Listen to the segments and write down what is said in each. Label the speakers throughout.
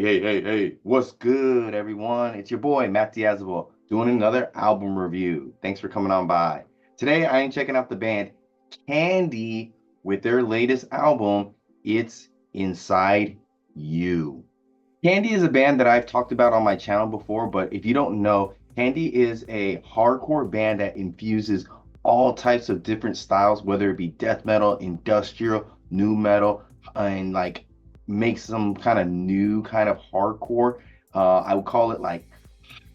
Speaker 1: Hey, what's good, everyone? It's your boy, Matt Diazabal, doing another album review. Thanks for coming on by. Today, I am checking out the band Candy with their latest album, It's Inside You. Candy is a band that I've talked about on my channel before, but if you don't know, Candy is a hardcore band that infuses all types of different styles, whether it be death metal, industrial, new metal, and like makes some kind of new kind of hardcore. I would call it like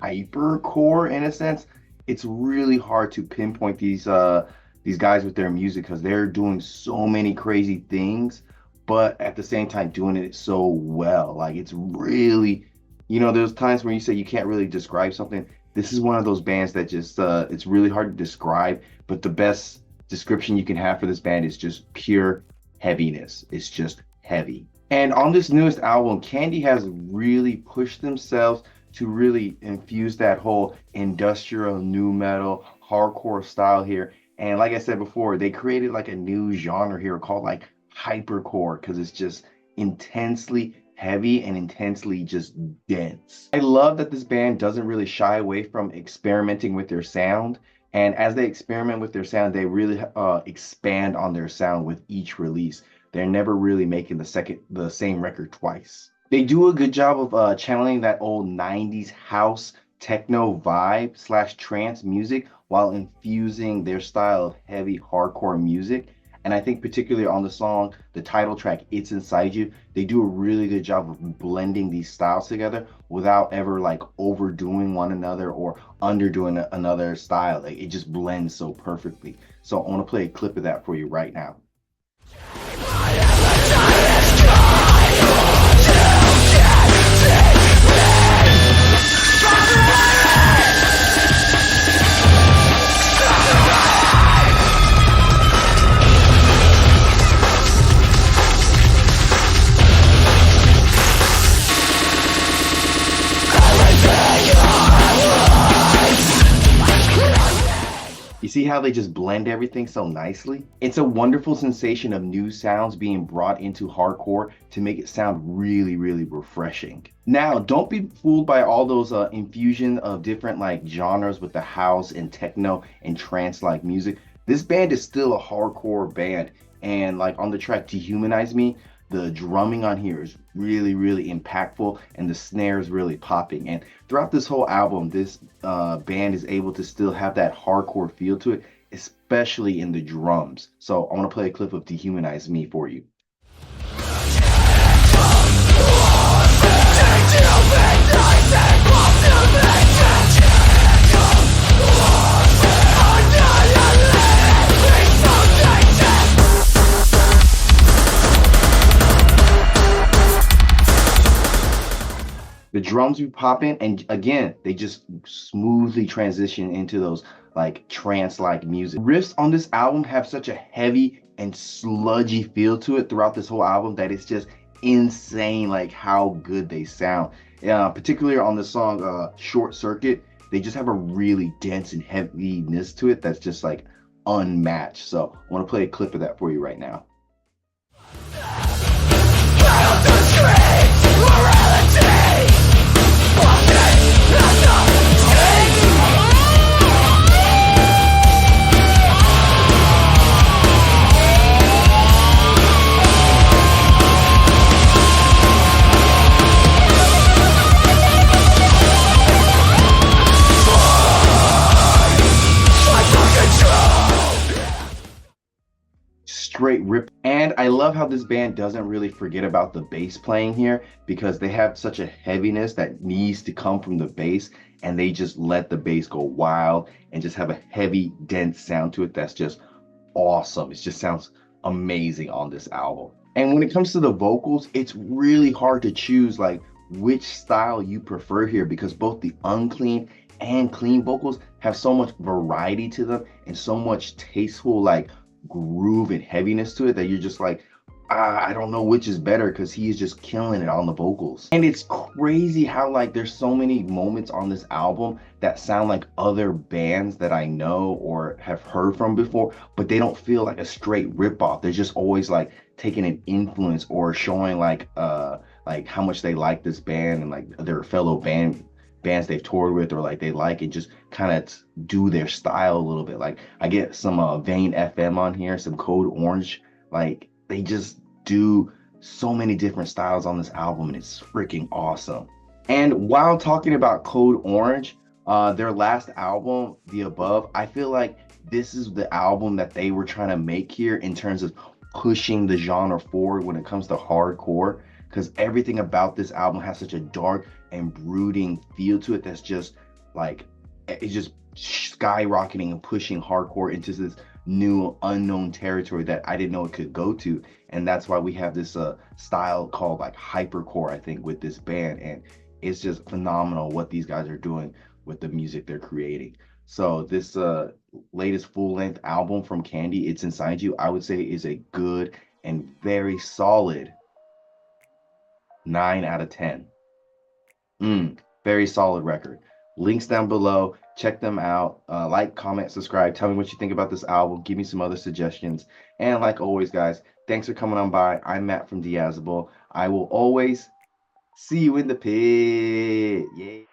Speaker 1: hypercore in a sense. It's really hard to pinpoint these guys with their music because they're doing so many crazy things, but at the same time doing it so well. Like it's really, there's times when you say you can't really describe something. This is one of those bands that just it's really hard to describe, but the best description you can have for this band is just pure heaviness. It's just heavy. And on this newest album, Candy has really pushed themselves to really infuse that whole industrial new metal hardcore style here. And like I said before, they created like a new genre here called like hypercore because it's just intensely heavy and intensely just dense. I love that this band doesn't really shy away from experimenting with their sound. And as they experiment with their sound, they really expand on their sound with each release. They're never really making the same record twice. They do a good job of channeling that old 90s house techno vibe slash trance music while infusing their style of heavy hardcore music. And I think particularly on the song, the title track, It's Inside You, they do a really good job of blending these styles together without ever like overdoing one another or underdoing another style. Like it just blends so perfectly. So I want to play a clip of that for you right now. You see how they just blend everything so nicely? It's a wonderful sensation of new sounds being brought into hardcore to make it sound really, really refreshing. Now, don't be fooled by all those infusion of different like genres with the house and techno and trance-like music. This band is still a hardcore band, and like on the track Dehumanize Me, the drumming on here is really, really impactful and the snare is really popping. And throughout this whole album, this band is able to still have that hardcore feel to it, especially in the drums. So I want to play a clip of Dehumanize Me for you. The drums be popping, and again, they just smoothly transition into those like trance-like music. Riffs on this album have such a heavy and sludgy feel to it throughout this whole album that it's just insane, like how good they sound. Particularly on the song Short Circuit, they just have a really dense and heaviness to it that's just like unmatched. So I want to play a clip of that for you right now. Straight rip. And I love how this band doesn't really forget about the bass playing here because they have such a heaviness that needs to come from the bass, and they just let the bass go wild and just have a heavy, dense sound to it that's just awesome. It just sounds amazing on this album. And when it comes to the vocals, it's really hard to choose like which style you prefer here because both the unclean and clean vocals have so much variety to them and so much tasteful like groove and heaviness to it that you're just like, I don't know which is better because he is just killing it on the vocals. And it's crazy how like there's so many moments on this album that sound like other bands that I know or have heard from before, but they don't feel like a straight ripoff. They're just always like taking an influence or showing like like how much they like this band and like their fellow bands they've toured with, or like they like, and just kind of do their style a little bit. Like I get some Vane FM on here, some Code Orange. Like they just do so many different styles on this album, and it's freaking awesome. And while talking about Code Orange, their last album, The Above, I feel like this is the album that they were trying to make here in terms of pushing the genre forward when it comes to hardcore, because everything about this album has such a dark and brooding feel to it that's just like it's just skyrocketing and pushing hardcore into this new unknown territory that I didn't know it could go to. And that's why we have this style called like hypercore, I think, with this band. And it's just phenomenal what these guys are doing with the music they're creating. So this latest full-length album from Candy, It's Inside You, I would say is a good and very solid 9 out of 10. Very solid record. Links down below. Check them out. Like, comment, subscribe. Tell me what you think about this album. Give me some other suggestions. And like always, guys, thanks for coming on by. I'm Matt from Diazable. I will always see you in the pit. Yeah.